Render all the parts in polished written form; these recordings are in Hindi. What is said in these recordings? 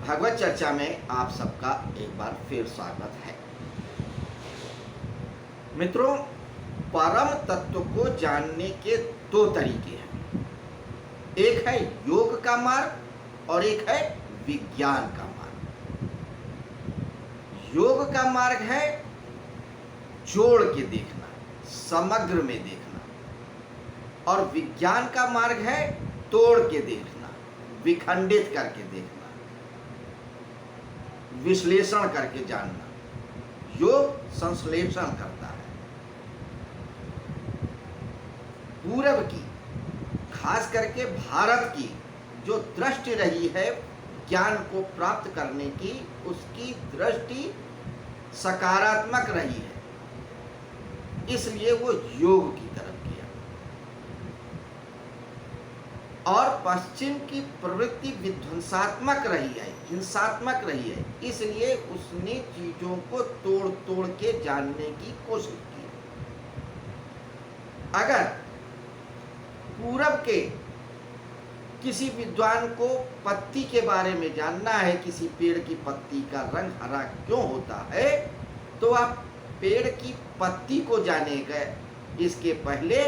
भागवत चर्चा में आप सबका एक बार फिर स्वागत है। मित्रों, परम तत्व को जानने के दो तरीके हैं। एक है योग का मार्ग और एक है विज्ञान का मार्ग। योग का मार्ग है जोड़ के देखना, समग्र में देखना, और विज्ञान का मार्ग है तोड़ के देखना, विखंडित करके देखना, विश्लेषण करके जानना। योग संश्लेषण करता है। पूरब की, खास करके भारत की जो दृष्टि रही है ज्ञान को प्राप्त करने की, उसकी दृष्टि सकारात्मक रही है, इसलिए वो योग की तरफ किया। और पश्चिम की प्रवृत्ति विध्वंसात्मक रही है, हिंसात्मक रही है, इसलिए उसने चीजों को तोड़ तोड़ के जानने की कोशिश की। अगर पूरब के किसी विद्वान को पत्ती के बारे में जानना है, किसी पेड़ की पत्ती का रंग हरा क्यों होता है, तो आप पेड़ की पत्ती को जानेगा, इसके पहले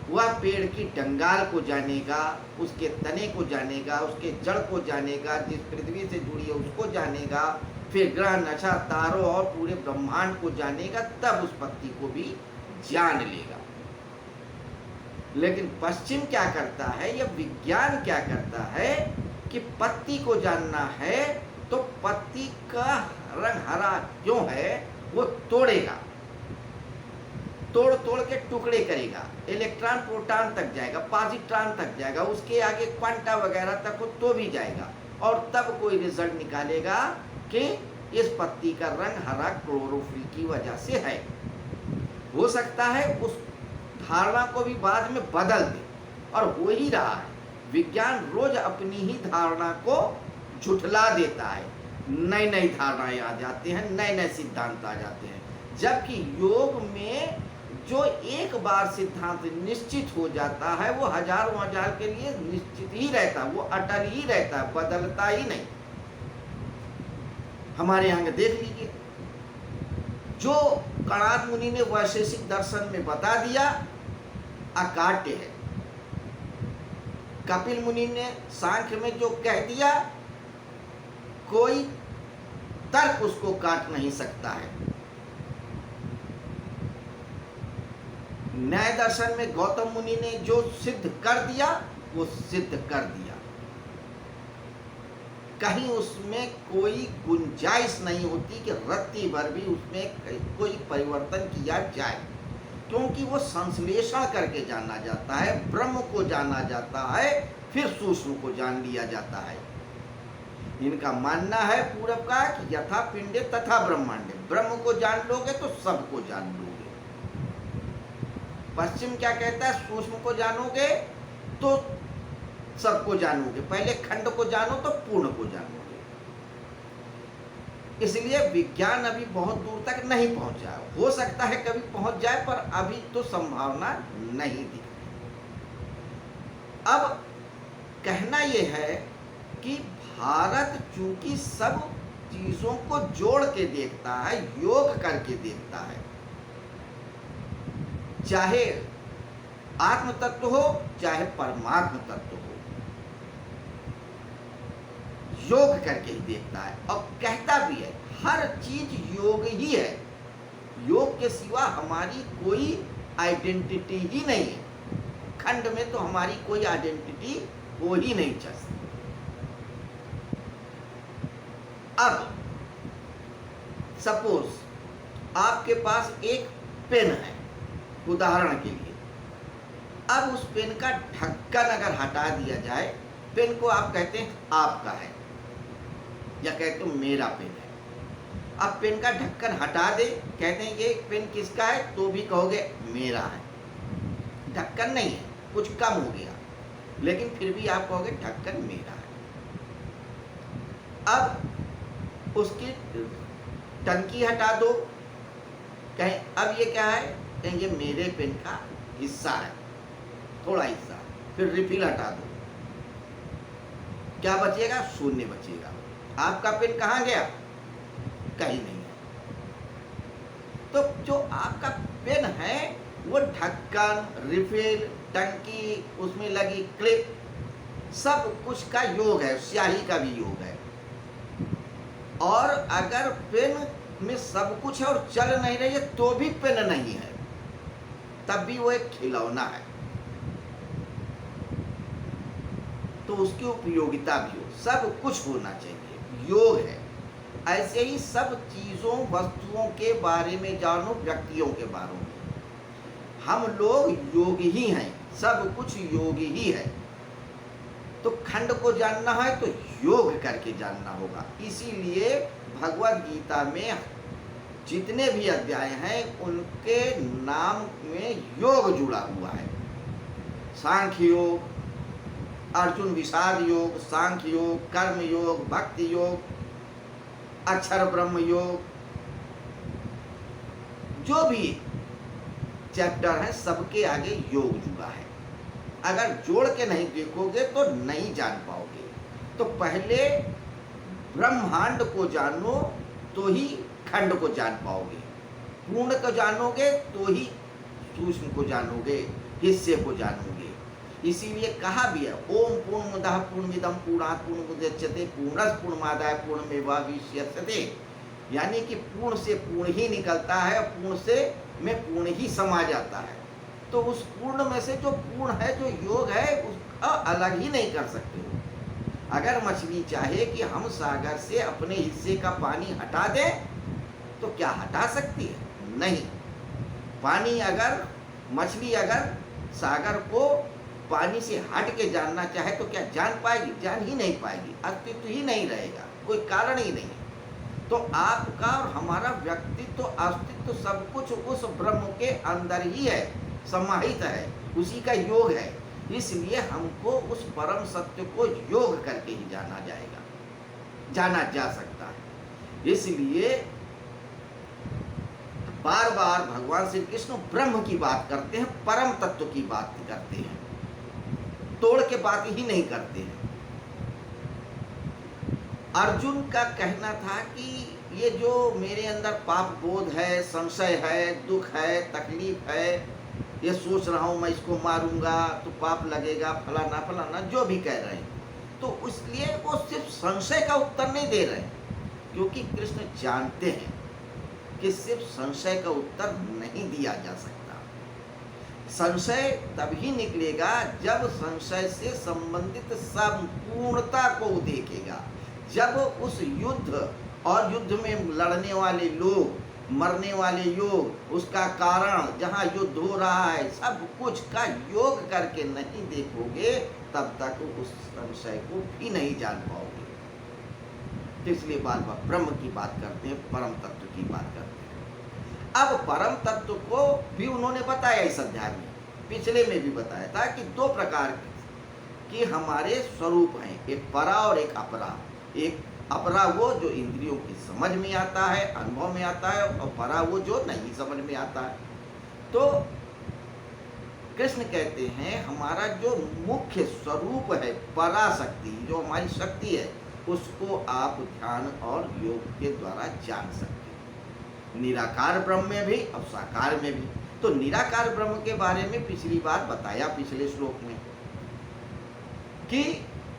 वह पेड़ की डंगाल को जानेगा, उसके तने को जानेगा, उसके जड़ को जानेगा, जिस पृथ्वी से जुड़ी है उसको जानेगा, फिर ग्रह नक्षत्र तारों और पूरे ब्रह्मांड को जानेगा, तब उस पत्ती को भी जान लेगा। लेकिन पश्चिम क्या करता है, यह विज्ञान क्या करता है कि पत्ती को जानना है तो पत्ती का रंग हरा क्यों है वो तोड़ेगा, तोड़ तोड़ के टुकड़े करेगा, इलेक्ट्रॉन प्रोटॉन तक जाएगा, पॉजिट्रॉन तक जाएगा, उसके आगे क्वांटा वगैरह तक हो तो भी जाएगा, और तब कोई रिजल्ट निकालेगा कि इस पत्ती का रंग हरा क्लोरोफिल की वजह से है। हो सकता है उस धारणा को भी बाद में बदल दे, और हो ही रहा है। विज्ञान रोज अपनी ही धारणा को झुठला देता है, नई नई धारणाएं आ जाती हैं, नए नए सिद्धांत आ जाते हैं। जबकि योग में जो एक बार सिद्धांत निश्चित हो जाता है वो हजारों हजार के लिए निश्चित ही रहता है, वो अटल ही रहता है, बदलता ही नहीं। हमारे यहाँ देख लीजिए, जो कणाद मुनि ने वैशेषिक दर्शन में बता दिया अकाट्य है, कपिल मुनि ने सांख्य में जो कह दिया कोई तर्क उसको काट नहीं सकता है। न्याय दर्शन में गौतम मुनि ने जो सिद्ध कर दिया वो सिद्ध कर दिया, कहीं उसमें कोई गुंजाइश नहीं होती कि रत्ती भर भी उसमें कोई परिवर्तन किया जाए, क्योंकि वो संश्लेषण करके जाना जाता है, ब्रह्म को जाना जाता है, फिर सूक्ष्म को जान लिया जाता है। इनका मानना है पूरब का कि यथा पिंडे तथा ब्रह्मांडे, ब्रह्म को जान लोगे तो सबको जान लोगे। पश्चिम क्या कहता है, सूक्ष्म को जानोगे तो सबको जानोगे, पहले खंड को जानो तो पूर्ण को जानोगे। इसलिए विज्ञान अभी बहुत दूर तक नहीं पहुंचा, हो सकता है कभी पहुंच जाए, पर अभी तो संभावना नहीं दिख रही। अब कहना यह है कि भारत चूंकि सब चीजों को जोड़ के देखता है, योग करके देखता है, चाहे आत्म तत्व हो चाहे परमात्म तत्व हो, योग करके ही देखता है। और कहता भी है हर चीज योग ही है, योग के सिवा हमारी कोई आइडेंटिटी ही नहीं है। खंड में तो हमारी कोई आइडेंटिटी हो ही नहीं सकती। अब सपोज आपके पास एक पेन है, उदाहरण के लिए, अब उस पेन का ढक्कन अगर हटा दिया जाए, पेन को आप कहते हैं आपका है या कहते हो मेरा पेन है। अब पेन का ढक्कन हटा दे, कहते हैं ये पेन किसका है, तो भी कहोगे मेरा है। ढक्कन नहीं है, कुछ कम हो गया, लेकिन फिर भी आप कहोगे ढक्कन मेरा है। अब उसकी टंकी हटा दो, कहें अब ये क्या है, कहें ये मेरे पेन का हिस्सा है, थोड़ा हिस्सा है। फिर रिफिल हटा दो, क्या बचेगा, शून्य बचेगा। आपका पेन कहाँ गया? कहीं नहीं है। तो जो आपका पेन है वो ढक्कन, रिफिल, टंकी, उसमें लगी क्लिप, सब कुछ का योग है, स्याही का भी योग है। और अगर पेन में सब कुछ है और चल नहीं रही है तो भी पेन नहीं है, तब भी वो एक खिलौना है। तो उसकी उपयोगिता भी हो, सब कुछ होना चाहिए, योग है। ऐसे ही सब चीजों, वस्तुओं के बारे में जानो, व्यक्तियों के बारे में। हम लोग योग ही हैं, सब कुछ योग ही है। तो खंड को जानना है तो योग करके जानना होगा। इसीलिए भगवद गीता में जितने भी अध्याय हैं उनके नाम में योग जुड़ा हुआ है। सांख्य योग, अर्जुन विषाद योग, सांख्य योग, कर्म योग, भक्ति योग, अक्षर ब्रह्म योग, जो भी चैप्टर है सबके आगे योग जुड़ा है। अगर जोड़ के नहीं देखोगे तो नहीं जान पाओगे। तो पहले ब्रह्मांड को जानो तो ही खंड को जान पाओगे, पूर्ण को जानोगे तो ही सूक्ष्म को जानोगे, हिस्से को जानोगे। इसीलिए कहा भी है, ओम पूर्णमदः पूर्णमिदं पूर्णात् पूर्णमुदच्यते पूर्णस्य पूर्णमादाय पूर्णमेवावशिष्यते। यानी कि पूर्ण से पूर्ण ही निकलता है, पूर्ण से में पूर्ण ही समा जाता है। तो उस पूर्ण में से जो पूर्ण है, जो योग है, उसका अलग ही नहीं कर सकते हो। अगर मछली चाहे कि हम सागर से अपने हिस्से का पानी हटा दें तो क्या हटा सकती है? नहीं। पानी अगर, मछली अगर सागर को पानी से हट के जानना चाहे तो क्या जान पाएगी? जान ही नहीं पाएगी, अस्तित्व ही नहीं रहेगा, कोई कारण ही नहीं। तो आपका और हमारा व्यक्तित्व, अस्तित्व, सब कुछ उस ब्रह्म के अंदर ही है, समाहित है, उसी का योग है। इसलिए हमको उस परम सत्य को योग करके ही जाना जाएगा, जाना जा सकता है। इसलिए बार बार भगवान श्री कृष्ण ब्रह्म की बात करते हैं, परम तत्व की बात करते हैं, तोड़ के बात ही नहीं करते हैं। अर्जुन का कहना था कि ये जो मेरे अंदर पाप बोध है, संशय है, दुख है, तकलीफ है, ये सोच रहा हूँ मैं इसको मारूंगा तो पाप लगेगा, फलाना फलाना जो भी कह रहे हैं, तो इसलिए वो सिर्फ संशय का उत्तर नहीं दे रहे हैं, क्योंकि कृष्ण जानते हैं कि सिर्फ संशय का उत्तर नहीं दिया जा सकता। संशय तभी निकलेगा जब संशय से संबंधित संपूर्णता को देखेगा, जब उस युद्ध और युद्ध में लड़ने वाले लोग, मरने वाले योग, उसका कारण, जहाँ युद्ध हो रहा है, सब कुछ का योग करके नहीं देखोगे तब तक उस संशय को भी नहीं जान पाओगे। तो इसलिए बार बार ब्रह्म की बात करते हैं, परम तत्व की बात करते हैं। अब परम तत्व को भी उन्होंने बताया इस अध्याय में, पिछले में भी बताया था कि दो प्रकार के हमारे स्वरूप हैं, एक परा और एक अपरा। एक अपरा वो जो इंद्रियों की समझ में आता है, अनुभव में आता है, और परा वो जो नहीं समझ में आता है। तो कृष्ण कहते हैं हमारा जो मुख्य स्वरूप है, पराशक्ति, जो हमारी शक्ति है, उसको आप ध्यान और योग के द्वारा जान सकते हैं, निराकार ब्रह्म में भी और साकार में भी। तो निराकार ब्रह्म के बारे में पिछली बार बताया, पिछले श्लोक में, कि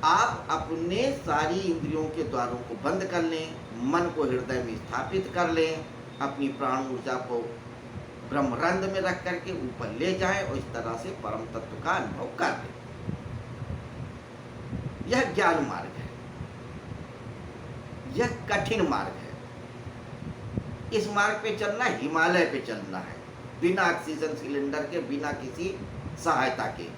आप अपने सारी इंद्रियों के द्वारों को बंद कर लें, मन को हृदय में स्थापित कर लें, अपनी प्राण ऊर्जा को ब्रह्मरंध्र में रख करके ऊपर ले जाएं और इस तरह से परम तत्व का अनुभव कर लें। यह ज्ञान मार्ग है, यह कठिन मार्ग है। इस मार्ग पे चलना हिमालय पे चलना है, बिना ऑक्सीजन सिलेंडर के, बिना किसी सहायता के।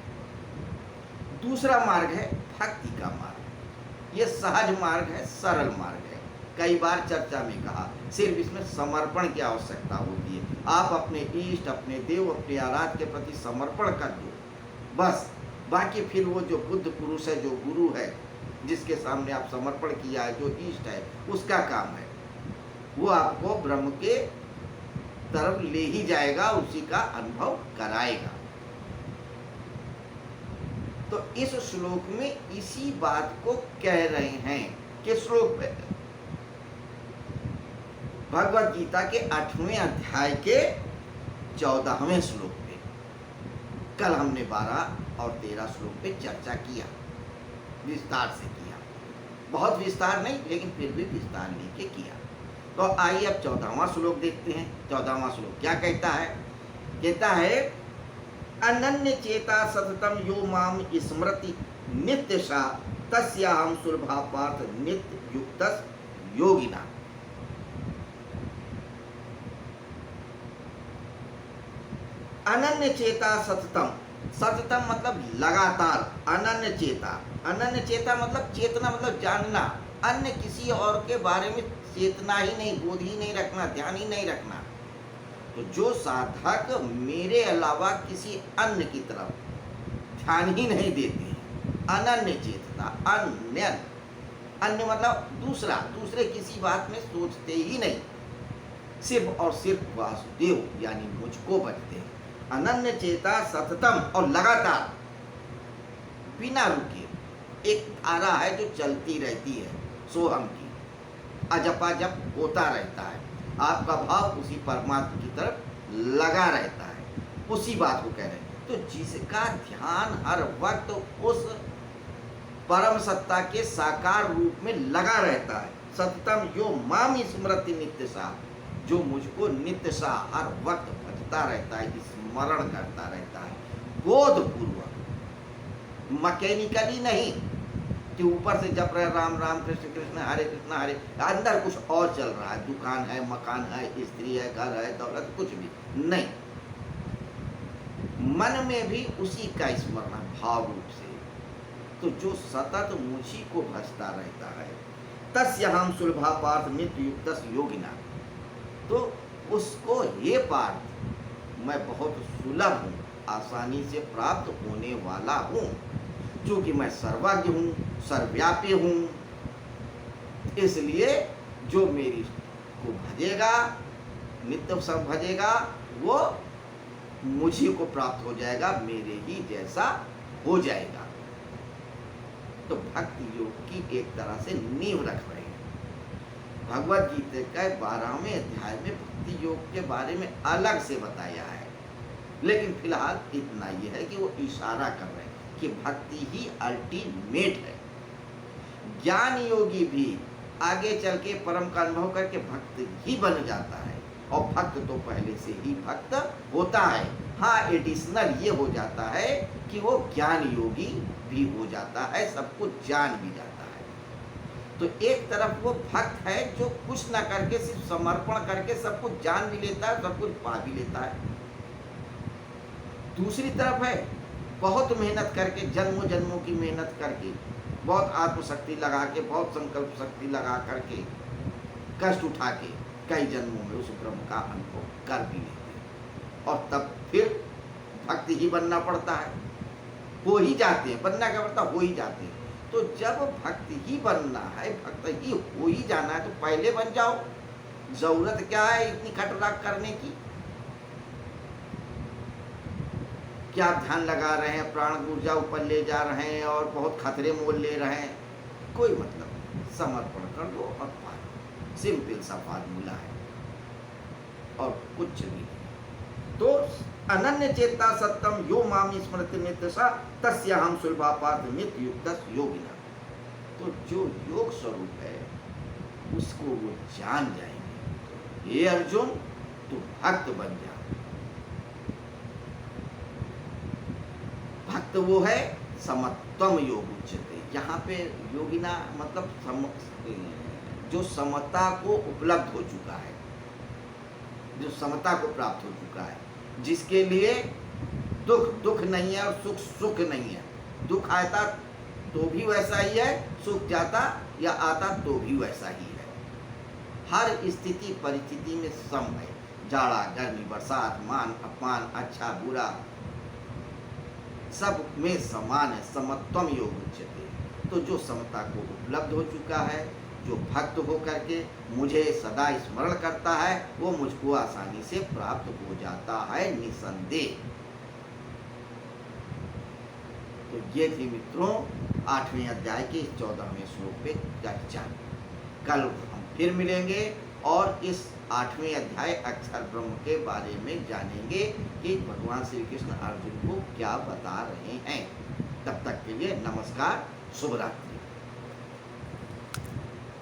दूसरा मार्ग है भक्ति का मार्ग। ये सहज मार्ग है, सरल मार्ग है। कई बार चर्चा में कहा, सिर्फ इसमें समर्पण की आवश्यकता होती है। आप अपने इष्ट, अपने देव, अपने आराध्य के प्रति समर्पण कर दो, बस। बाकी फिर वो जो बुद्ध पुरुष है, जो गुरु है, जिसके सामने आप समर्पण किया है, जो इष्ट है, उसका काम है, वो आपको ब्रह्म के तरफ ले ही जाएगा, उसी का अनुभव कराएगा। तो इस श्लोक में इसी बात को कह रहे हैं के श्लोक पे, भगवत गीता के 8वें अध्याय के 14वें श्लोक पे। कल हमने 12 और 13 श्लोक पे चर्चा किया, विस्तार से किया, बहुत विस्तार नहीं लेकिन फिर भी विस्तार लेके किया। तो आइए अब 14वां श्लोक देखते हैं। 14वां श्लोक क्या कहता है? कहता है अनन्य चेता सततम यो माम स्मृति नित्यशा तस्याहं सुलभा पार्थ नित्य युक्तस योगिना। अनन्य चेता सततम, सततम मतलब लगातार, अनन्य चेता, अनन्य चेता मतलब चेतना मतलब जानना, अन्य किसी और के बारे में चेतना ही नहीं, बोध ही नहीं रखना, ध्यान ही नहीं रखना। तो जो साधक मेरे अलावा किसी अन्य की तरफ ध्यान ही नहीं देते हैं, अनन्य चेतता, अन्य, अन्य मतलब दूसरा, दूसरे किसी बात में सोचते ही नहीं, सिर्फ और सिर्फ वासुदेव यानी मुझको भजते हैं। अनन्य चेता सततम और लगातार, बिना रुके, एक धारा है जो चलती रहती है सोहम की, अजपाजप होता रहता है, आपका भाव उसी परमात्मा की तरफ लगा रहता है, उसी बात को कह रहे हैं। तो जिसका ध्यान हर वक्त उस परम सत्ता के साकार रूप में लगा रहता है, सततम यो माम स्मृति नित्यशा, जो मुझको नित्यशा हर वक्त भजता रहता है, स्मरण करता रहता है, बोधपूर्वक, मैकेनिकली नहीं कि ऊपर से जप रहे राम राम कृष्ण कृष्ण हरे कृष्ण हरे, अंदर कुछ और चल रहा है, दुकान है, मकान है, स्त्री है, घर है, दौलत, कुछ भी नहीं, मन में भी उसी का स्मरण भाव रूप से। तो जो सतत मुझी को भजता रहता है, तस्याहं सुलभा पार्थ नित्य युक्तस योगिना, तो उसको ये पार्थ मैं बहुत सुलभ हूँ, आसानी से प्राप्त होने वाला हूँ, क्योंकि मैं सर्वज्ञ हूँ, सर्वव्यापी हूँ, इसलिए जो मेरी को भजेगा, नित्य सब भजेगा, वो मुझी को प्राप्त हो जाएगा, मेरे ही जैसा हो जाएगा। तो भक्ति योग की एक तरह से नींव रख रहे हैं। भगवत गीता का 12वें अध्याय में भक्ति योग के बारे में अलग से बताया है, लेकिन फिलहाल इतना ही है कि वो इशारा कर रहे हैं कि भक्ति ही अल्टीमेट है। ज्ञान योगी भी आगे चल के परम का अनुभव करके भक्त ही बन जाता है, और भक्त तो पहले से ही भक्त होता है। हाँ, एडिशनल ये हो जाता है कि वो ज्ञान योगी भी हो जाता है, सब कुछ जान भी जाता है। तो एक तरफ वो भक्त है जो कुछ ना करके सिर्फ समर्पण करके सब कुछ जान भी लेता है, सब कुछ पा भी लेता है। दूसरी तरफ है बहुत मेहनत करके, जन्मों जन्मों की मेहनत करके, बहुत आत्मशक्ति लगा के, बहुत संकल्प शक्ति लगा करके, कष्ट उठा के कई जन्मों में उस ब्रह्म का अनुभव कर भी लेते हैं, और तब फिर भक्ति ही बनना पड़ता है, हो ही जाते हैं, बनना क्या पड़ता, हो ही जाते हैं। तो जब भक्ति ही बनना है, भक्त ही हो ही जाना है, तो पहले बन जाओ, जरूरत क्या है इतनी खटराक करने की? क्या ध्यान लगा रहे हैं, प्राण ऊर्जा ऊपर ले जा रहे हैं और बहुत खतरे मोल ले रहे हैं, कोई मतलब नहीं, समर्पण कर दो और पा लो, सिंपल सा फार्मूला है और कुछ भी नहीं। तो अनन्य चेता सत्यम यो माम स्मृति नित्यशा तस्याहं सुलभा पार्थ नित्य युक्तस योगिना। तो जो योग स्वरूप है उसको वो जान जाएंगे। ये अर्जुन तू भक्त बन जा। भक्त वो है समत्वम योग उच्यते। यहाँ पे योगिना मतलब जो समता को उपलब्ध हो चुका है, जो समता को प्राप्त हो चुका है, जिसके लिए दुख दुख नहीं है और सुख सुख नहीं है। दुख आता तो भी वैसा ही है, सुख जाता या आता तो भी वैसा ही है। हर स्थिति परिस्थिति में सम है, जाड़ा गर्मी बरसात मान अपमान अच्छा बुरा सब में समान है। समत्वम योग उच्यते। तो जो समता को उपलब्ध हो चुका है, जो भक्त हो करके मुझे सदा स्मरण करता है, वो मुझको आसानी से प्राप्त हो जाता है निसंदेह। तो ये थी मित्रों 8वें अध्याय के 14वें श्लोक पे चर्चा। कल हम फिर मिलेंगे और इस 8वें अध्याय अक्षर ब्रह्म के बारे में जानेंगे कि भगवान श्री कृष्ण अर्जुन को क्या बता रहे हैं। तब तक के लिए नमस्कार, शुभ रात्रि।